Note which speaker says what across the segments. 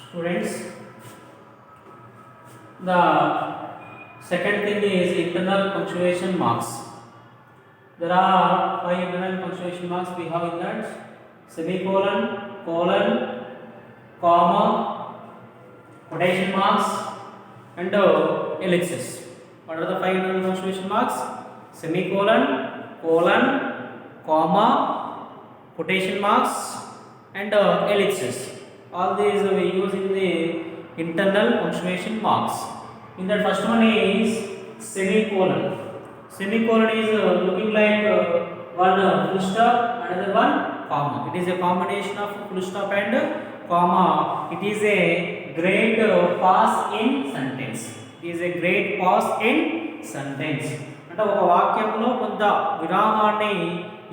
Speaker 1: Students, the second thing is internal punctuation marks. There are 5 internal punctuation marks we have in that: semicolon, colon, comma, quotation marks, and ellipsis. What are the 5 internal punctuation marks? Semicolon, colon, comma, quotation marks, and ellipsis. All these we use in the internal punctuation marks. In that first one is semicolon. Semicolon is looking like one full stop, another one comma. It is a combination of full stop and comma. It is a great pause in sentence. It is a great pause in sentence. అంటే ఒక వాక్యంలో కొంత విరామాన్ని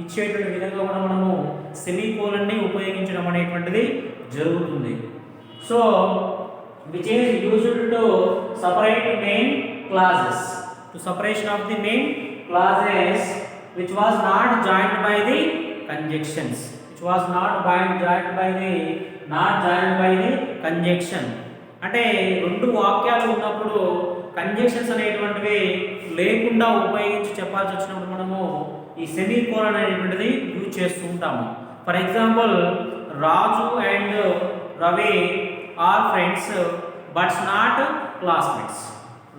Speaker 1: ఇచ్చేటువంటి విధంగా కూడా మనము సెమీకోలన్ని ఉపయోగించడం అనేటువంటిది జరుగుతుంది. So which is used to separate main clauses, to separation of the main clauses which was not joined by the conjunctions, which was not joined by the conjunction. అంటే రెండు వాక్యాలు ఉన్నప్పుడు కంజంక్షన్స్ అనేటువంటివి లేకుండా ఉపయోగించి చెప్పాల్సి వచ్చినప్పుడు మనము ఈ సెమీకోలన్ అనేటువంటిది యూజ్ చేస్తూ ఉంటాము. For example, Raju and Ravi are friends but not classmates.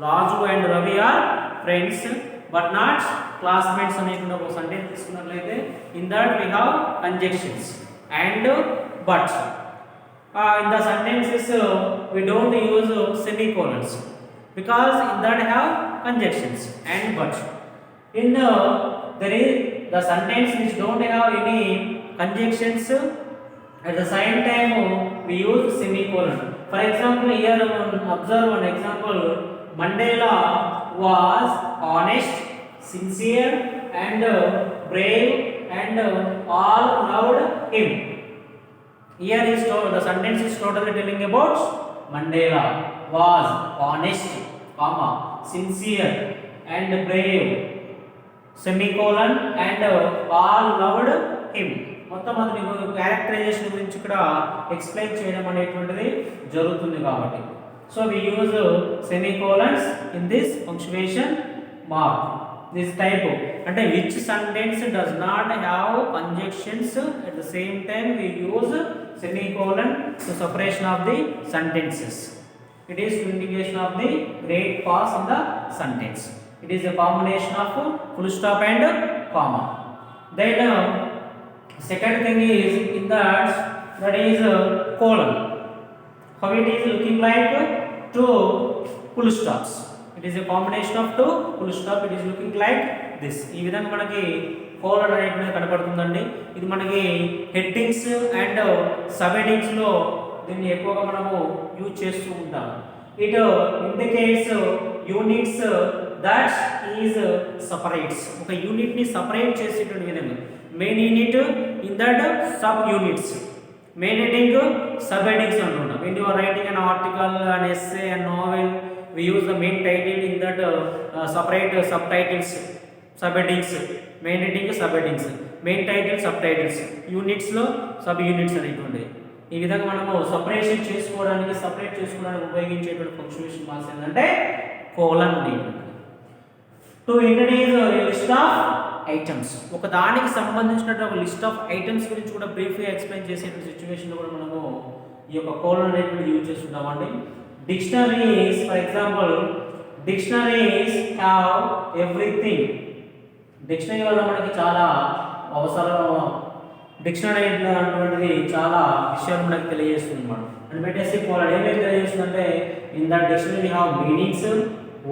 Speaker 1: Raju and Ravi are friends but not classmates అనేటువంటి ఒక సెంటెన్స్ తీసుకున్నట్లయితే in that we have conjunctions and but. In the sentences we don't use semicolons because in that have conjunctions and but. In there is the sentence which don't have any conjunctions, at the same time we use semicolon. For example, here observe one example: Mandela was honest, sincere and brave and all loved him. Here is the sentence is totally telling about Mandela was honest, comma, sincere and brave, semicolon and all loved him. మొత్తం అది మీకు characterisation గురించి ఇక్కడ explain చేయడం అనేటువంటిది జరుగుతుంది కాబట్టి. So we use semicolons in this punctuation mark. This type అంటే which sentence does not have conjunctions, at the same time we use semicolon to separation of the sentences. It is to indication of the great pause in the sentence. It is a combination of full stop and comma. Then second thing is in that is colon. How it is looking like two full stops. It is a combination of two full stop. It is looking like this. ఈ విధంగా మనకి colon అనేటువంటి కనపడుతుందండి. ఇది మనకి headings and sub హెడ్డింగ్స్లో దీన్ని ఎక్కువగా మనము use చేస్తూ ఉంటాము. It indicates units that is separates. ఒక యూనిట్ని సపరేట్ చేసేటువంటి విధంగా main unit in that sub units. Main heading, sub headings అంటున్నాం. When you are writing an article, an essay, an novel, we use the main title in that separate subtitles, subheadings, main heading, subheadings, main title, subtitles, units లో sub units అనేటువంటి ఈ విధంగా మనము separate చేసుకోవడానికి ఉపయోగించేటువంటి punctuation marks ఏంటంటే colon అనేటువంటి. To introduce list of items, ఒక దానికి సంబంధించినటువంటి ఒక లిస్ట్ ఆఫ్ ఐటమ్స్ గురించి కూడా బ్రీఫ్గా ఎక్స్ప్లెయిన్ చేసేటువంటి సిచ్యువేషన్లో కూడా మనము ఈ యొక్క కోలన్ అనేటువంటి యూజ్ చేస్తుంటామండి. Dictionaries, for example, dictionaries have everything. Dictionary వల్ల మనకి చాలా అవసరం. డిక్షనరీ అనేటువంటిది చాలా విషయాలు మనకి తెలియజేస్తుంది అన్నమాట. అండ్ పెట్టేసి కోలన్ ఏమేమి తెలియజేస్తుందంటే in that dictionary have meanings,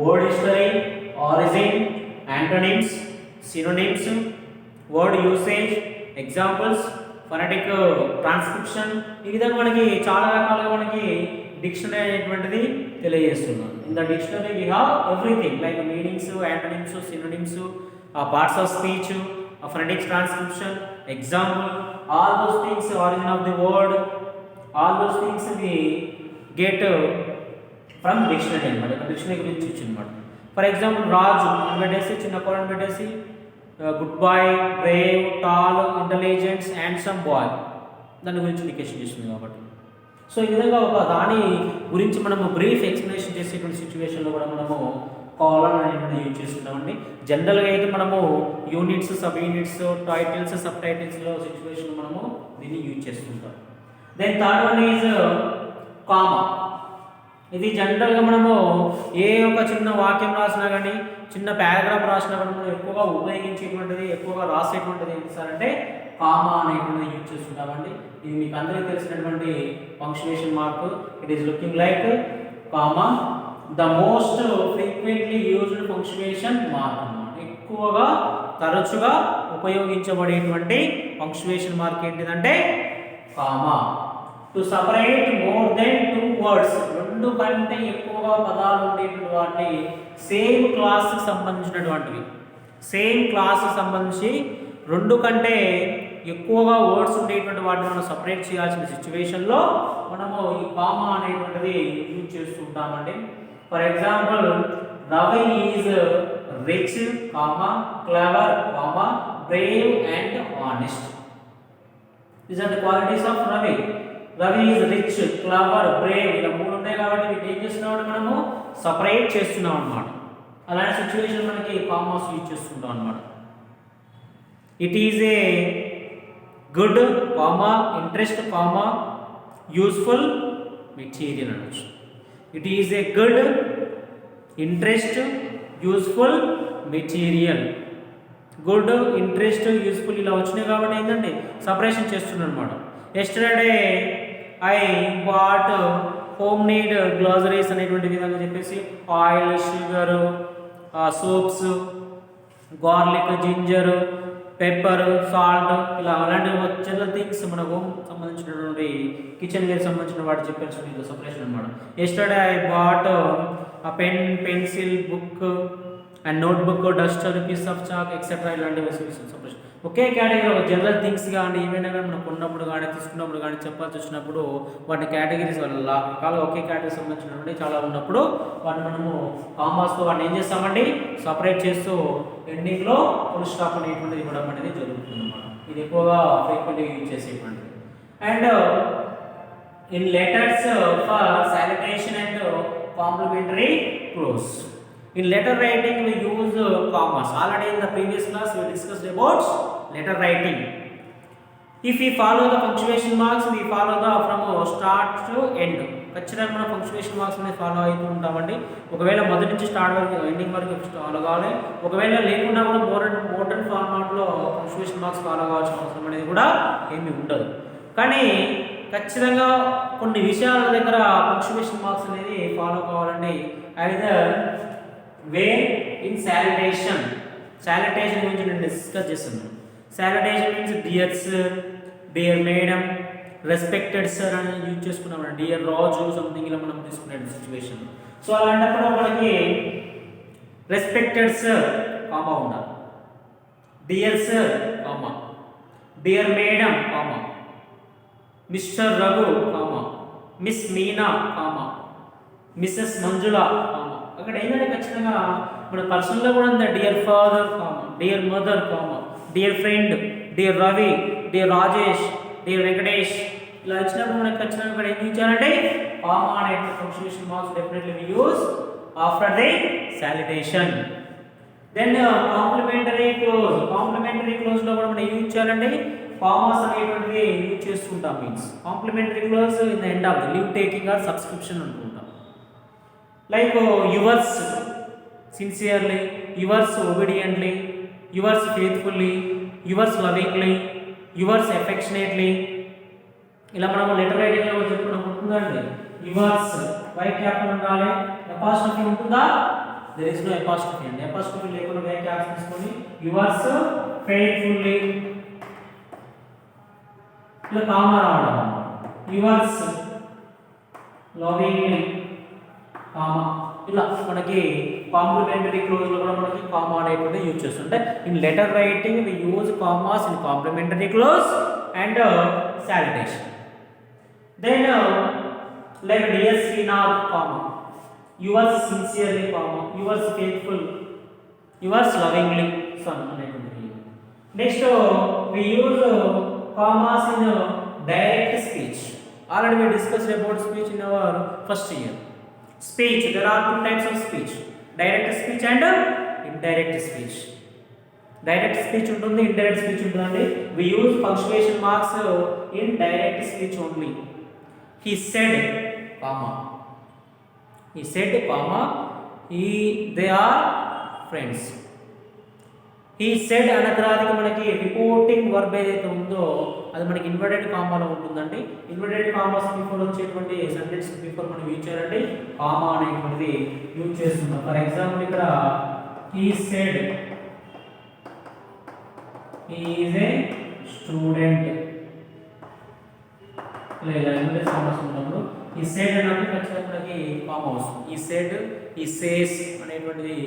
Speaker 1: word history, origin, antonyms, synonyms, word usage, examples, phonetic transcription. ఈ విధంగా మనకి చాలా రకాలుగా మనకి డిక్షనరీ అనేటువంటిది తెలియజేస్తున్నాం. In the dictionary we have everything like meanings, antonyms, synonyms, parts of speech, phonetic transcription, example, all those things, origin of the word, all those things we get from dictionary అనమాట. Dictionary గురించి ఇచ్చిందన్నమాట. For example, రాజు అని పెట్టేసి చిన్న colon పెట్టేసి good boy, brave, tall, intelligence, handsome boy దాని గురించి indication చేస్తుంది కాబట్టి. సో ఈ విధంగా ఒక దాని గురించి మనము బ్రీఫ్ ఎక్స్ప్లెనేషన్ చేసేటువంటి సిచ్యువేషన్లో కూడా మనము కాలన్ అనేది యూజ్ చేస్తున్నామండి. జనరల్గా అయితే మనము units, sub units, titles, sub టైటిల్స్లో సిచ్యువేషన్ మనము దీన్ని యూజ్ చేస్తుంటాం. Then third one is comma. ఇది జనరల్గా మనము ఏ ఒక చిన్న వాక్యం రాసినా కానీ, చిన్న పారాగ్రాఫ్ రాసినా కానీ మనం ఎక్కువగా ఉపయోగించేటువంటిది, ఎక్కువగా రాసేటువంటిది ఏంటి సార్ అంటే కామా అనేటువంటిది యూజ్ చేస్తుంటామండి. ఇది మీకు అందరికీ తెలిసినటువంటి punctuation mark. It is looking like comma, the most frequently used punctuation mark అన్నమాట. ఎక్కువగా తరచుగా ఉపయోగించబడేటువంటి పంక్చుయేషన్ మార్క్ ఏంటిదంటే comma. To separate more than 2 words, 2 కంటే ఎక్కువగా పదాలు ఉండేటువంటి వాటిని సేమ్ క్లాస్కి సంబంధించినటువంటివి, సేమ్ క్లాస్కి సంబంధించి 2 కంటే ఎక్కువగా వర్డ్స్ ఉండేటువంటి వాటిని మనం సపరేట్ చేయాల్సిన సిచ్యువేషన్లో మనము ఈ కామా అనేటువంటిది యూజ్ చేస్తుంటామండి. For example, Ravi is rich, comma, clever, comma, brave and honest. These are the qualities of Ravi. Ravi is rich, clever, brave, ఇలా 3 ఉన్నాయి కాబట్టి వీటిని ఏం చేస్తున్నాం మనము సపరేట్ చేస్తున్నాం అన్నమాట. అలాంటి సిచ్యువేషన్ మనకి కామాస్ యూజ్ చేస్తుంటాం అన్నమాట. It is a good, comma, interest, comma, useful material అనొచ్చు. It is a good, interest, useful material. Good, interest, useful ఇలా వచ్చినాయి కాబట్టి ఏంటంటే సపరేషన్ చేస్తున్నాను అనమాట. Yesterday I bought home need groceries అనేటువంటి విధంగా చెప్పేసి oil, sugar, soaps, garlic, ginger, pepper, salt, ఇలా అలాంటి జనరల్ థింగ్స్ మన హోమ్ సంబంధించినటువంటి కిచెన్ వేర్ సంబంధించిన వాటి చెప్పాల్సిన సపరేషన్ అనమాట. Yesterday I bought pen, pencil, book and notebook, Duster, piece of chalk etcetera ఇలాంటివి సపరేషన్. ఒకే కేటగిరీ ఒక జనరల్ థింగ్స్ కానీ ఏమైనా కానీ మనం కొన్నప్పుడు కానీ తీసుకున్నప్పుడు కానీ చెప్పాల్సి వచ్చినప్పుడు వాటి కేటగిరీస్ రకాలు ఒకే కేటగిరీ సంబంధించినటువంటి చాలా ఉన్నప్పుడు వాటిని మనము కామాస్తో వాటిని ఏం చేస్తామండి సపరేట్ చేస్తూ ఎండింగ్లో ఫుల్ స్టాప్ అనేటువంటిది ఇవ్వడం అనేది జరుగుతుంది అన్నమాట. ఇది ఎక్కువగా ఫ్రీక్వెంట్గా యూజ్ చేసేటువంటిది. And in letters for salutation and complimentary close. In letter writing we use commas. Already in the previous class we discussed about letter writing. If we follow the punctuation marks, we follow the from start to end. ఖచ్చితంగా మనం punctuation marks అనేది follow అవుతూ ఉంటామండి. ఒకవేళ మొదటి నుంచి start వరకు ending వరకు ఫాలో కావాలి. ఒకవేళ లేకుండా కూడా మోడర్న్ ఫార్మాట్లో పంక్చుయేషన్ మార్క్స్ ఫాలో కావాల్సిన అవసరం అనేది కూడా ఏమీ ఉండదు. కానీ ఖచ్చితంగా కొన్ని విషయాల దగ్గర పంక్చుయేషన్ మార్క్స్ అనేది ఫాలో కావాలండి. Either way in salutation. Salutation గురించి నేను డిస్కస్ చేస్తున్నాను. Salutation means dear sir, dear madam, respected sir అని యూజ్ చేసుకున్నాం. డియర్ రాజు సంథింగ్ ఇలా మనం తీసుకునే సిచ్యువేషన్. సో అలాంటప్పుడు మనకి రెస్పెక్టెడ్ సార్ కామా ఉండాలి, dear sir comma, dear madam comma, mister Raghu comma, miss Meena comma, missus Manjula comma. అక్కడ ఏంటంటే ఖచ్చితంగా మన పర్సనల్లో కూడా ఉంది dear father comma, dear mother comma, dear friend, dear Ravi, dear Rajesh, dear Venkatesh ఇలా ఇచ్చినప్పుడు మనకి ఖచ్చితంగా ఇక్కడ ఏం ఇచ్చారంటే కామా అనే punctuation marks definitely we use after the salutation. Then complimentary close. Complimentary క్లోజ్లో కూడా మనం యూజ్ చేయాలంటే కామాస్ అనేటువంటిది యూజ్ చేస్తుంటాం. Means complimentary close in the end of the leave taking or subscription అనుకుంటాం. Like yours sincerely, yours obediently, yours faithfully, yours lovingly, yours affectionately. ఇలా మనం letter రైటింగ్లో చెప్పుకున్నాం ఉంటుందండి. యువర్స్ వై క్యాపిటల్ ఉండాలి, అపాస్ట్రఫీ ఉంటుందా? దేర్ ఇస్ నో అపాస్ట్రఫీ అండి. Apostrophe లేకుండా why capital తీసుకొని యువర్స్ ఫెయిత్ఫుల్లీ ఇలా కామా రావడం. యువర్స్ లవింగ్లీ కామా ఇలా మనకి కాంప్లిమెంటరీ క్లోజ్లో కూడా మనకి కామా అనేటువంటి యూజ్ చేస్తుంటే in letter writing we use commas in complimentary close and salutation. Then like dear Srinath comma, yours sincerely comma, yours faithful, yours lovingly son అనేటువంటి. Next we use commas in direct speech Already we discussed about speech in our first year. Speech, there are two types of speech, direct speech and indirect speech. Direct speech ఉంటుంది, indirect speech ఉంటుందండి. We use punctuation marks in direct speech only. He said, comma. He said, comma. They are friends. He said అనగ్రాదికి మనకి reporting verb ఏదైతే ఉందో అది మనకి inverted కామాలో ఉంటుందండి. Inverted commas before వచ్చేటువంటి sentence before మనం యూజ్ చేయాలంటే కామా అనేటువంటిది యూజ్ చేస్తున్నాం. ఫర్ ఎగ్జాంపుల్ ఇక్కడ he said he is a student. ఇలా ఇన్వర్టెడ్ కామాస్ ఉన్నప్పుడు he said అంటే ఖచ్చితంగా మనకి కామా వస్తుంది. he said, he says అనేటువంటిది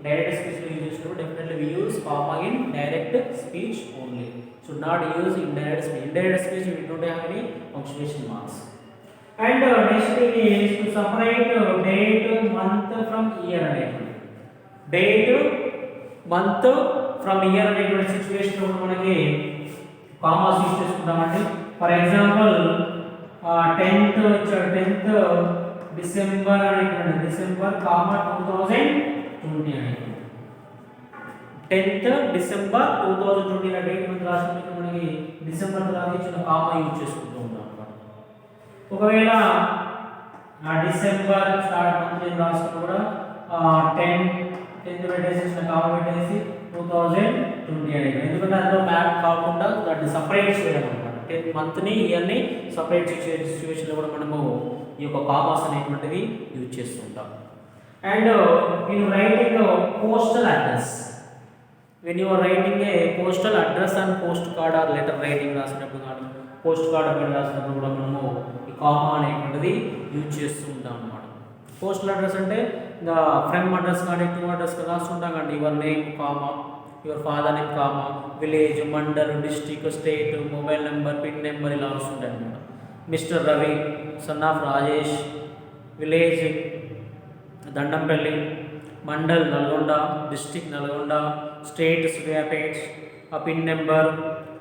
Speaker 1: డైరెక్ట్ స్పీచ్ లో యూజ్ చేసినప్పుడు definitely we use comma in direct speech only. Should not use indirect speech. Indirect speech we don't have any punctuation marks. And next thing is to separate date, month from year అనేటువంటి. Date, month from year అనేటువంటి situation లో మనకి commas use చేసుకుంటామండి. For example 10th వచ్చాడు, 10th December అనేటువంటి December comma 2020 అనేటువంటి 10th December 2020 అనే date మనం రాసినప్పుడు మనకి డిసెంబర్ తర్వాత ఇచ్చిన కామా యూజ్ చేసుకుంటూ ఉంటాం అన్నమాట. ఒకవేళ డిసెంబర్ స్టార్ట్ మంత్ నేను రాసినప్పుడు కూడా 10th పెట్టేసి ఇచ్చిన కామా పెట్టేసి 2020 అనేది, ఎందుకంటే అందులో మ్యాప్ కాకుండా దాన్ని సపరేట్ చేయడం అనమాట. 10th మంత్ని ఇయర్ని సపరేట్ చేసే సిచ్యువేషన్లో కూడా మనము ఈ యొక్క కామాస్ అనేటువంటివి యూజ్ చేస్తుంటాం. And in writing postal address, when you are writing a postal address and postcard or letter writing రాసినప్పుడు కానీ పోస్ట్ కార్డ్ మీద రాసినప్పుడు కూడా మనము ఈ కామా అనేటువంటిది యూజ్ చేస్తూ ఉంటాం అన్నమాట. పోస్టల్ అడ్రస్ అంటే ఫ్రమ్ అడ్రస్ కానీ టు అడ్రస్ కానీ రాస్తుంటాం కండి. Your name comma, your father name comma, village, mandal, district, state, mobile number, pin number ఇలా వస్తుంటాయి అన్నమాట. Mister Ravi, son of Rajesh, village Dandampalli, mandal Nalgonda, district Nalgonda, state Suryapet, ఆ pin number,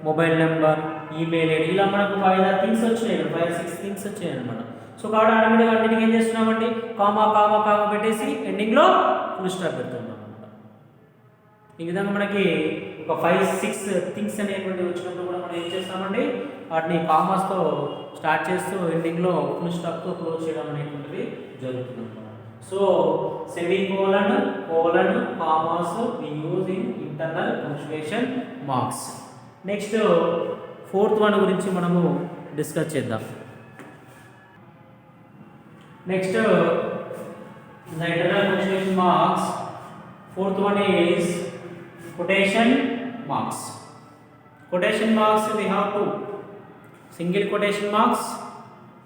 Speaker 1: mobile number, email ID, ఇలా మనకు 5-6 థింగ్స్ వచ్చాయి, 5-6 థింగ్స్ వచ్చాయి అనమాట. సో కాబట్టి ఆటోమేటిక్గా అన్నిటికీ ఏం చేస్తున్నామండి, కామా కామా కామా పెట్టేసి ఎండింగ్లో ఫుల్ స్టాప్ పెడుతున్నాం అనమాట. ఈ విధంగా మనకి ఒక 5-6 థింగ్స్ అనేటువంటివి వచ్చినప్పుడు కూడా మనం ఏం చేస్తామండి, వాటిని కామాస్తో స్టార్ట్ చేస్తూ ఎండింగ్లో ఫుల్ స్టాప్తో క్లోజ్ చేయడం అనేటువంటిది జరుగుతుంది అనమాట. So semicolon, colon, commas we use in internal punctuation marks. Next fourth one గురించి మనము డిస్కస్ చేద్దాం. Next the internal punctuation marks, fourth one is quotation marks. Quotation marks we have two, single quotation marks,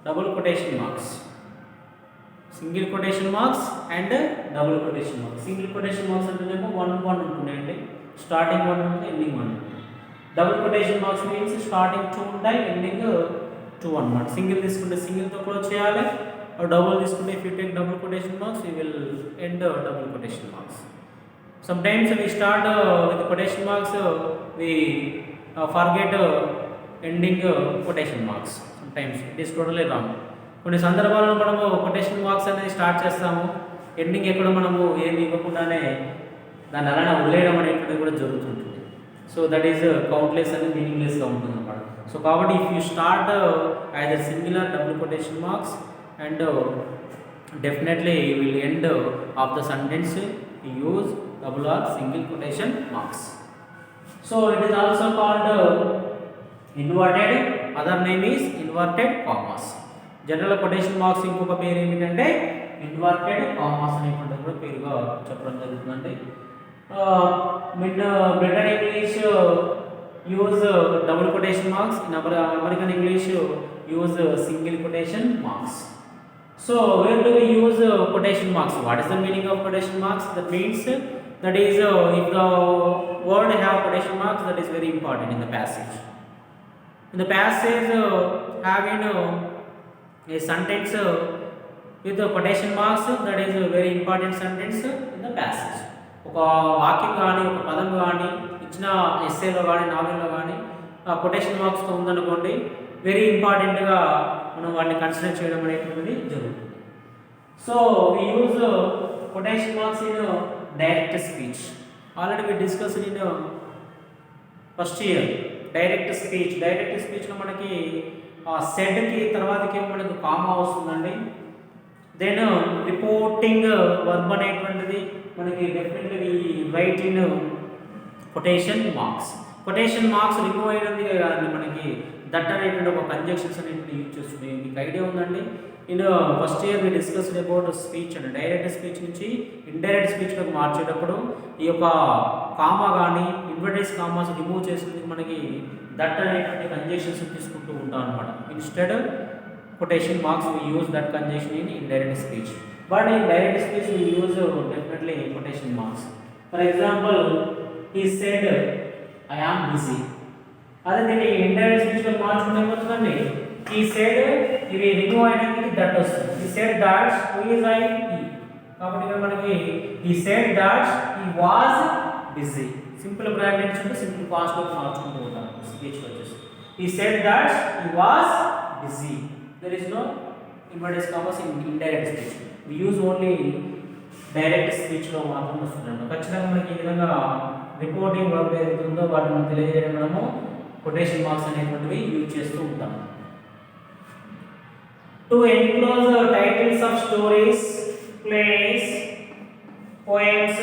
Speaker 1: double quotation marks. Single quotation marks and double quotation marks. Single quotation marks అంటేనేమో 1 ఉంటున్నాయండి, starting 1 ఉంటుంది, ending 1 ఉంటుంది. Double quotation marks means starting 2 ఉంటాయి, ending 2 అన్నమాట. Single తీసుకుంటే సింగిల్తో close చేయాలి, double తీసుకుంటే if you take double quotation marks you will end double quotation marks. Some times we start with quotation marks, we forget ending quotation marks. Sometimes it is totally wrong. కొన్ని సందర్భాల్లో మనము quotation marks అనేది start చేస్తాము, ending ఎక్కడ మనము ఏమి ఇవ్వకుండానే దాన్ని అలానే వదిలేయడం అనేటువంటిది కూడా జరుగుతుంటుంది. సో దట్ ఈస్ కౌంట్లెస్ అని మీనింగ్లెస్గా ఉంటుంది అన్నమాట. సో కాబట్టి if you start either single or double quotation marks and definitely you will end of the sentence use double or single quotation marks. So it is also called inverted, other name is inverted commas. General quotation marks ఇంకొక పేరు ఏమిటంటే inverted commas అనేటువంటి కూడా పేరుగా చెప్పడం జరుగుతుందండి. Britain English use double quotation marks, in American English use single quotation marks. So where do we use quotation marks? What is the meaning of quotation marks? That means that is if the word have quotation marks, that is very important in the passage. In the passage having a sentence with the quotation marks, that is a very important sentence in the passage. ఒక వాక్యం కానీ ఒక పదం కానీ ఇచ్చిన ఎస్సేలో కానీ నావెల్లో కానీ quotation మార్క్స్తో ఉందనుకోండి, వెరీ ఇంపార్టెంట్గా మనం వాటిని కన్సిడర్ చేయడం అనేటువంటిది జరుగుతుంది. So we use quotation marks in direct speech. Already we discussed in first year direct స్పీచ్లో మనకి సెడ్కి తర్వాతకి మనకు కామా వస్తుందండి. దెన్ రిపోర్టింగ్ వర్బ్ అనేటువంటిది మనకి definitely right in quotation marks remove అయినది కాదండి, మనకి దట్ అనేటువంటి ఒక కంజక్షన్స్ అనేటువంటి యూజ్ చేస్తుంది. మీకు ఐడియా ఉందండి, in first year we discussed about speech అండి. డైరెక్ట్ స్పీచ్ నుంచి ఇండైరెక్ట్ స్పీచ్లోకి మార్చేటప్పుడు ఈ యొక్క కామా కానీ ఇన్వర్టెడ్ కామాస్ రిమూవ్ చేసేందుకు మనకి దట్ అనేటువంటి కంజక్షన్స్ తీసుకుంటూ ఉంటాం అనమాట. Instead quotation marks we use that conjunction in indirect speech, but in direct speech we use definitely quotation marks. For example he said I am busy. అదే దీన్ని indirect స్పీచ్లో మార్చుకుంటే ఏమవుతుందండి, he said ఇవి remove అయినందుకు that వస్తుంది. he said that who is I he, కాబట్టి ఇక్కడ మనకి he said that he was busy. Simple present ఉంటే సింపుల్ పాస్ట్ లో మార్చుకుంటూ ఉంటాం స్పీచ్ వచ్చేసి. he said that he was busy. there is no inverted commas in indirect speech. we use only direct స్పీచ్లో మాత్రం వస్తున్నాను. ఖచ్చితంగా మనకి ఈ విధంగా రిపోర్టింగ్ వర్క్ ఏదైతే ఉందో వాటిని మనం తెలియజేయడం మనము కొటేషన్ మార్క్స్ అనేటువంటివి యూజ్ చేస్తూ ఉంటాం. To enclose titles of stories, place, poems,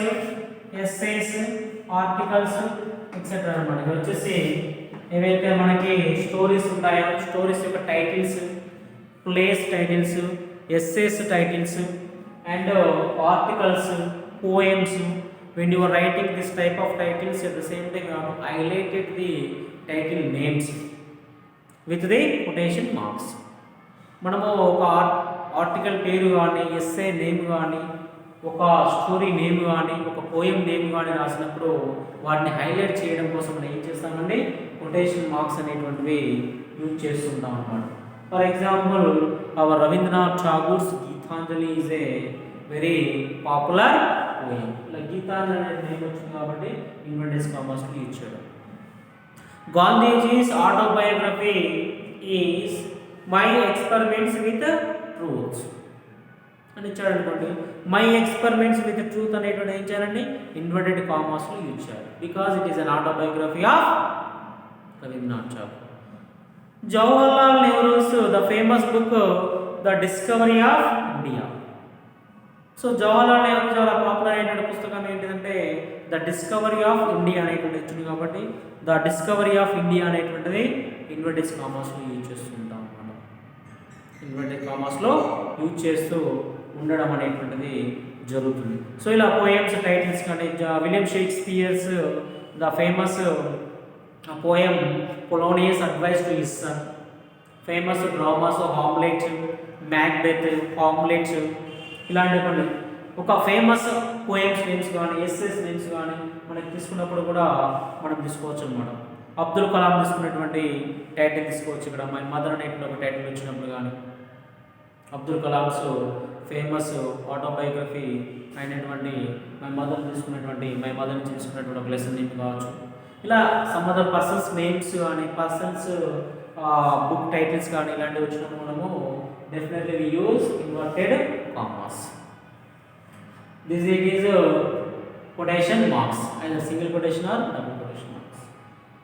Speaker 1: essays, articles etcetera అనమాట. ఇది వచ్చేసి ఏవైతే మనకి స్టోరీస్ ఉంటాయో స్టోరీస్ యొక్క titles, place titles, essays titles and articles, poems. When you are writing this type of titles, at the same time you have highlighted the title names with the quotation marks. మనము ఒక article పేరు కానీ, essay name కానీ, ఒక story name కానీ, ఒక poem name కానీ రాసినప్పుడు వాటిని హైలైట్ చేయడం కోసం మనం ఏం చేస్తామండి, కొటేషన్ మార్క్స్ అనేటువంటివి యూజ్ చేస్తుంటాం అన్నమాట. For example our Rabindranath Tagore's Gitanjali is a very popular poem. ఇలా గీతాంజలి అనేది నేమ్ వచ్చింది కాబట్టి ఇన్వర్టెడ్ కామాస్కి యూజ్ చేయడం. Gandhiji's autobiography is my experiments with truth అని ఇచ్చాడు అనుకోండి. మై ఎక్స్పెరిమెంట్స్ విత్ ట్రూత్ అనేటువంటి ఏం చేయాలండి, ఇన్వర్టెడ్ కామాస్లో యూజ్ చేయాలి. Because it is an autobiography of Rabindranath Tagore. Jawaharlal Nehru's the famous book the discovery of India. So Jawaharlal Nehru చాలా పాపులర్ అయిన పుస్తకం ఏంటిదంటే ద డిస్కవరీ ఆఫ్ ఇండియా అనేటువంటి వచ్చింది కాబట్టి ద డిస్కవరీ ఆఫ్ ఇండియా అనేటువంటిది ఇన్వర్టెడ్ కామాస్లో యూజ్ చేస్తుంటాం మనం. ఇన్వర్టెడ్ కామాస్లో యూజ్ చేస్తూ ఉండడం అనేటువంటిది జరుగుతుంది. సో ఇలా పోయమ్స్ టైటిల్స్ కానీ William Shakespeare's the famous poem Polonius advice to his son, famous dramas Hamlet, Macbeth, Hamlet ఇలాంటి కొన్ని ఒక ఫేమస్ పోయమ్స్ నేమ్స్ కానీ ఎస్ఎస్ నేమ్స్ కానీ మనకి తీసుకున్నప్పుడు కూడా మనం తీసుకోవచ్చు అనమాట. అబ్దుల్ కలాం తీసుకున్నటువంటి టైటిల్ తీసుకోవచ్చు. ఇక్కడ మై మదర్ అనేటువంటి ఒక టైటిల్ వచ్చినప్పుడు కానీ అబ్దుల్ కలాంస్ ఫేమస్ ఆటోబయోగ్రఫీ అయినటువంటి మై మదర్ తీసుకున్నటువంటి మై మదర్ నుంచి తీసుకున్నటువంటి ఒక లెసన్ నేమ్ కావచ్చు. ఇలా సమ్ అదర్ పర్సన్స్ నేమ్స్ కానీ పర్సన్స్ బుక్ టైటిల్స్ కానీ ఇలాంటివి వచ్చినప్పుడు మనము definitely we use inverted commas. This it is quotation marks, either single quotation or double quotation marks.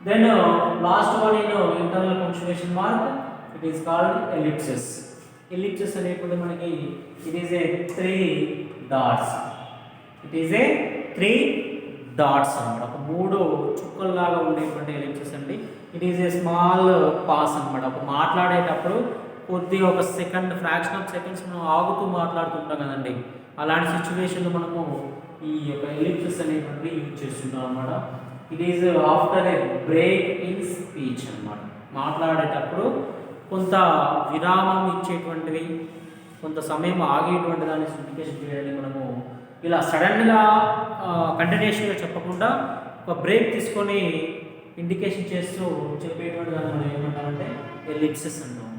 Speaker 1: Then last one in internal punctuation mark, it is called ellipsis. Ellipsis అనేప్పుడు మనకి it is a 3 dots. It is a 3 dots అన్నమాట. ఒక మూడు చుక్కల్లాగా ఉండేటువంటి ఎలిప్సిస్ అండి. It is a small pass అన్నమాట. ఒక మాట్లాడేటప్పుడు కొద్దిగా ఒక సెకండ్ ఫ్రాక్షన్ ఆఫ్ సెకండ్స్ మనం ఆగుతూ మాట్లాడుతుంటాం కదండి, అలాంటి సిచ్యువేషన్లో మనము ఈ యొక్క ఎలిప్సిస్ అనేటువంటి యూజ్ చేస్తున్నాం అన్నమాట. It is after a break in speech అన్నమాట. మాట్లాడేటప్పుడు కొంత విరామం ఇచ్చేటువంటివి, కొంత సమయం ఆగేటువంటి దాన్ని ఇండికేషన్ చేయడానికి మనము ఇలా సడన్గా కంటిన్యూషన్గా చెప్పకుండా ఒక బ్రేక్ తీసుకొని ఇండికేషన్ చేస్తూ చెప్పేటువంటి దాన్ని మనం ఏమంటామంటే ఎలిప్సిస్ అంటాం.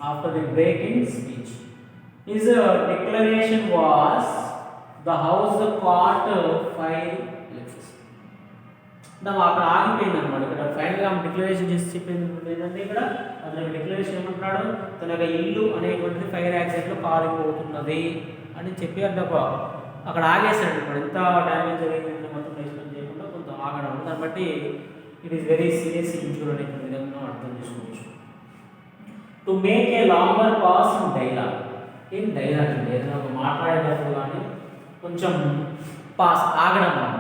Speaker 1: After the break in speech his declaration was the house the cat 5 ellipses. అక్కడ ఆగిపోయింది అనమాట. ఇక్కడ ఫైనల్గా డిక్లరేషన్ చేసి చెప్పింది ఏంటంటే ఇక్కడ అతను డిక్లరేషన్ ఏమంటున్నాడు, తన యొక్క ఇల్లు అనేటువంటిది ఫైర్ యాక్సిడెంట్లో కాలిపోతున్నది అని చెప్పి అక్కడ ఆగేశాడు. ఇప్పుడు ఎంత డ్యామేజ్ జరిగింది మొత్తం ఎక్స్ప్లెయిన్ చేయకుండా కొంత ఆగడం, దాన్ని బట్టి it is very serious injure అనే విధంగా అర్థం చేసుకోవచ్చు. To make a longer pass in dialogue. ఏం డైలాగ్ అండి, ఏదైనా ఒక మాట్లాడేటప్పుడు కానీ కొంచెం పాస్ ఆగడం అన్నమాట,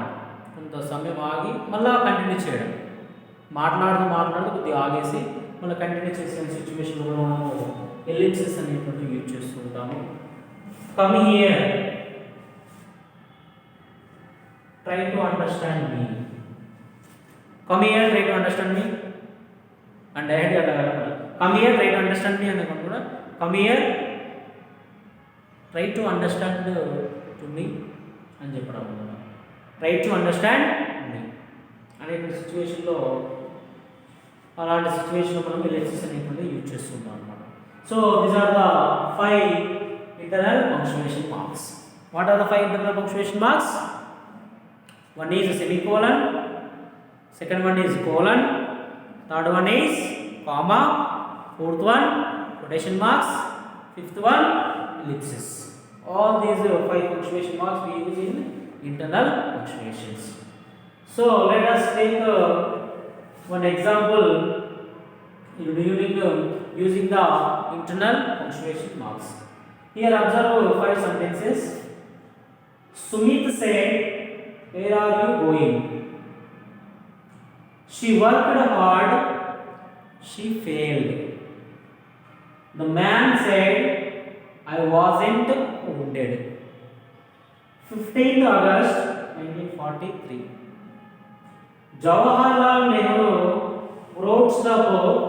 Speaker 1: కొంత సమయం ఆగి మళ్ళీ కంటిన్యూ చేయడం. మాట్లాడుతూ కొద్దిగా ఆగేసి మళ్ళీ కంటిన్యూ చేసే సిచ్యువేషన్లో మనము ఎలిప్సిస్ అనేటువంటి యూజ్ చేస్తూ ఉంటాము. Come here, try to understand me. Come here, try to understand me and డైరెక్ట్గా come here, try to understand me అన్నప్పుడు కూడా come here, try to understand to me అని చెప్పడం అన్నమాట. ట్రై టు అండర్స్టాండ్ మీ అనే సిచ్యువేషన్లో, అలాంటి సిచ్యువేషన్లో మనం ఎలిప్సిస్ అనేటువంటి యూజ్ చేస్తుంటాం అన్నమాట. So these are the 5 internal punctuation marks. What are the 5 internal punctuation marks? One is a semicolon, second one is colon, third one is comma, fourth one quotation marks, fifth one ellipsis. All these 5 punctuation marks we use in internal punctuations. So let us take one example using the internal punctuation marks. Here observe 5 sentences. Sumit said, "Where are you going?" She worked hard. She failed. The man said, "I wasn't wounded." 15th August 1943. Jawaharlal Nehru wrote the book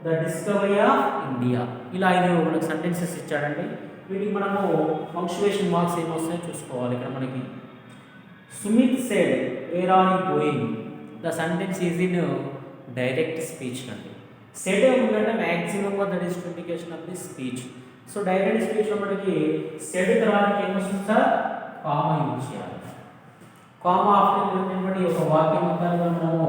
Speaker 1: The Discovery of India. ఇలా 5 మనకు sentences ఇచ్చాడండి. వీటికి మనము punctuation marks ఏమొస్తాయో చూసుకోవాలి. ఇక్కడ మనకి Sumit said, where are you going. The sentence is in direct speech అండి. Said ఏముందంటే maximum that is indication of the speech. So direct స్పీచ్లో మనకి సెడ్ తర్వాత ఏమొస్తుంది సార్, కామా యూజ్ చేయాలి. కామా ఆఫ్టర్ ఏంటంటే ఒక వాక్యం మొత్తాన్ని మనము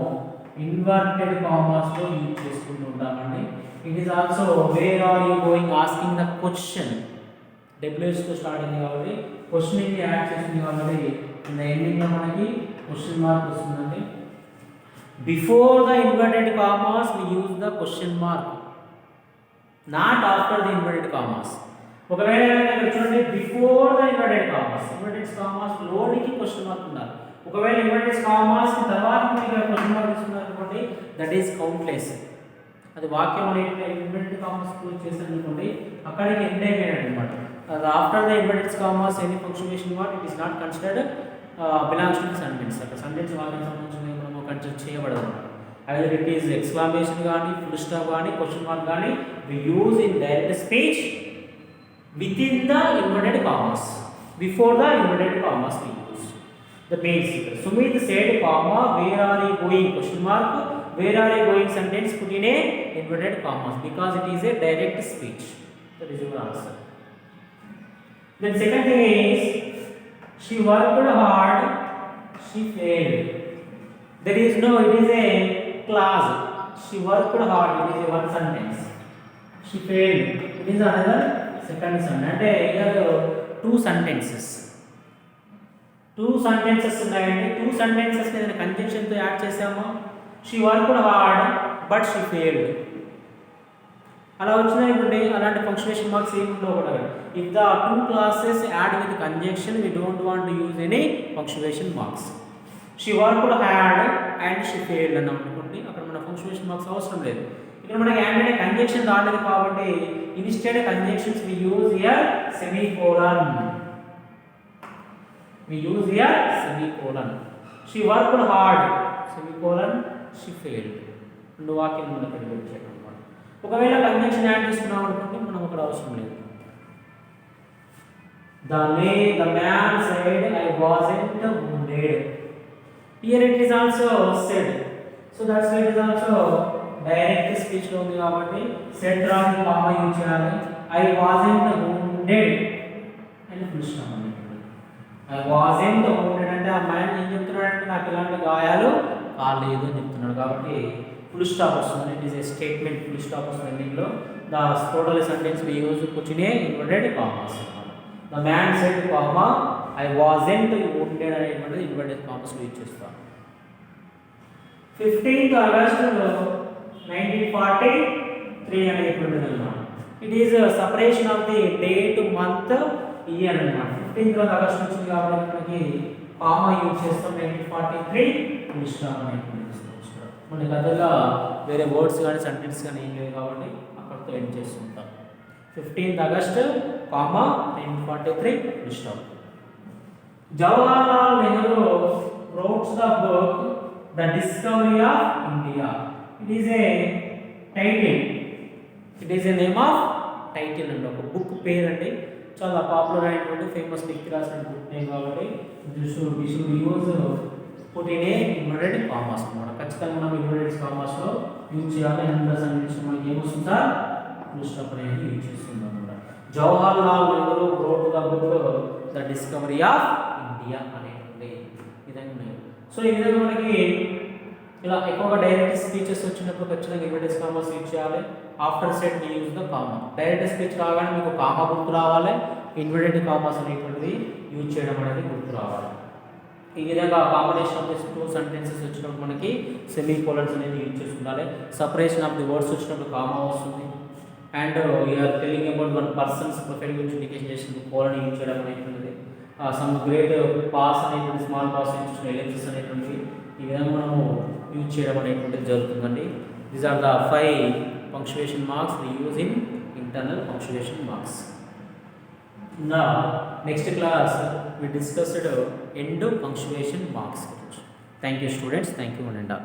Speaker 1: ఇన్వర్టెడ్ కామాస్లో యూజ్ చేసుకుంటూ ఉంటామండి. It is also where are you going asking the question. డబ్ల్యూఎస్తో స్టార్ట్ అయింది కాబట్టి క్వశ్చనింగ్ యాడ్ చేసింది కాబట్టి ఇన్ ద ఎండింగ్లో మనకి క్వశ్చన్ మార్క్ వస్తుందండి. Before the inverted commas we use the question mark, not after the inverted commas. ఒకవేళ ఇక్కడ చూడండి, బిఫోర్ ద ఇన్వర్టెడ్ కామాస్ లోనికి క్వశ్చన్ మార్క్ ఉండాలి. ఒకవేళ ఇన్వర్టెడ్ కామాస్ తర్వాత మీరు క్వశ్చన్ మార్క్ ఇస్తున్నారు అనుకోండి, దట్ ఈస్ కౌంట్లెస్. అది వాక్యం అనేది ఇన్వర్టెడ్ కామాస్ క్లోజ్ చేశారు అనుకోండి, అక్కడికి ఎండ్ అయిపోయాడు అనమాట. అది after the inverted commas any punctuation word it is not considered belongs to the sentence. అక్కడ సెంటెన్స్ వాక్యం సంబంధించిన మనము కన్సిడర్ చేయబడదు అనమాట. ఐదర్ ఇట్ ఈస్ ఎక్స్క్లమేషన్ కానీ, ఫుల్ స్టాప్ కానీ, క్వశ్చన్ మార్క్ కానీ we use in direct speech within the inverted commas. Before the inverted commas we use the main sequence. Sumit said, comma, where are you going, question mark, where are you going sentence put in a inverted commas because it is a direct speech. That is your answer. Then second thing is, she worked hard, she failed. There is no, it is a clause. She worked hard, it is a one sentence. She failed, it is another second sentence. అంటే here 2 sentences ఉన్నాయండి. 2 sentences ఏదైనా కంజంక్షన్తో add చేసామో, she worked hard but she failed అలా వచ్చినాయండి. అలాంటి punctuation marks ఏమి ఉండవు కూడా. If the 2 clauses add with conjunction we don't want to use any punctuation marks. She worked hard and she failed అన్నాం అనుకోండి, అక్కడ మన పంక్చుయేషన్ మార్క్స్ అవసరం లేదు. ఇక్కడ మనకి ఏంటంటే కంజంక్షన్ రాలేదు కాబట్టి instead conjunctions we use here semicolon. She worked hard semicolon, she failed. 2 వాక్యాలు మనం ఇక్కడ పెట్టాం అన్నమాట. ఒకవేళ కంజంక్షన్ యాడ్ చేసుకున్నాం అనుకోండి, మనం అక్కడ అవసరం లేదు. The man said, I wasn't wounded. Here it is also said. So that's why it is also direct స్పీచ్లో ఉంది కాబట్టి సెడ్ రాని కామా యూజ్ చేయాలి. ఐ వాజెంట్ వూండెడ్ అని ఫుల్ స్టాప్ అండి. ఐ వాజెంట్ వూండెడ్ అంటే ఆ మ్యాన్ ఏం చెప్తున్నాడంటే నాకు ఇలాంటి గాయాలు కాలేదు అని చెప్తున్నాడు కాబట్టి ఫుల్ స్టాప్ వస్తుంది. It is a statement, full stop వస్తుంది ఎండింగ్లో. The total sentence we use కూర్చునే ఇన్వర్టెడ్ కామర్స్ అన్నమాట. The man said comma I wasn't wounded అనేటువంటిది ఇన్వర్టెడ్ కామర్స్ యూజ్ చేస్తాం. 15th August 1943 అనేటువంటిది అన్నమాట. It is separation of the date, month, year అన్నమాట. 15th August వచ్చింది కాబట్టి మనకి కామా యూజ్ చేస్తాం. 1943 ఫుల్ స్టాప్ అనేటువంటిది. మనకి అదలా వేరే వర్డ్స్ కానీ సెంటెన్స్ కానీ ఏం లేదు కాబట్టి అక్కడితో ఎండ్ చేస్తుంటాం. 15th August comma 1943 full stop. Jawaharlal Nehru wrote the book The Discovery of India. It is a title. It is a name of title అండి, ఒక బుక్ పేరు అండి. చాలా పాపులర్ అయినటువంటి ఫేమస్ వ్యక్తి రాసిన బుక్ నేమ్ కాబట్టి use put in a inverted commas అన్నమాట. ఖచ్చితంగా మనం ఇన్వర్టెడ్ కామర్స్లో యూజ్ చేయాలి. ఎంత సంబంధించి మనకి ఏమొస్తుందా ఫుల్ స్టాప్ అనేది యూజ్ చేస్తుంది అన్నమాట. Jawaharlal Nehru wrote the book The Discovery of India అనేటువంటి విధంగా. సో ఈ విధంగా మనకి ఇలా ఎక్కువగా డైరెక్ట్ స్పీచెస్ వచ్చినప్పుడు ఖచ్చితంగా ఇన్వర్టెడ్ కామర్స్ యూజ్ చేయాలి. After set we use the comma. Direct speech రాగానే మీకు కామా గుర్తు రావాలి, ఇన్వర్టెడ్ కామర్స్ అనేటువంటిది యూజ్ చేయడం అనేది గుర్తు రావాలి. ఈ విధంగా కాంబినేషన్ ఆఫ్ దిస్ 2 సెంటెన్సెస్ వచ్చినప్పుడు మనకి సెమీ కోలన్స్ అనేది యూజ్ చేసి ఉండాలి. సపరేషన్ ఆఫ్ ది వర్డ్స్ వచ్చినప్పుడు కామా వస్తుంది. And you're telling about one persons profile గురించి ఇండికేషన్ చేసినప్పుడు కోలన్ యూజ్ చేయడం అనేటువంటిది. సమ్ గ్రేట్ పాస్ అనేటువంటి స్మాల్ పాస్ యూజ్ ఎలిప్సిస్ అనేటువంటిది ఈ విధంగా మనము యూజ్ చేయడం అనేటువంటిది జరుగుతుందండి. These are the 5 punctuation marks we use in internal punctuation marks. In the next class we discussed end punctuation marks. Thank you students, thank you Ananda.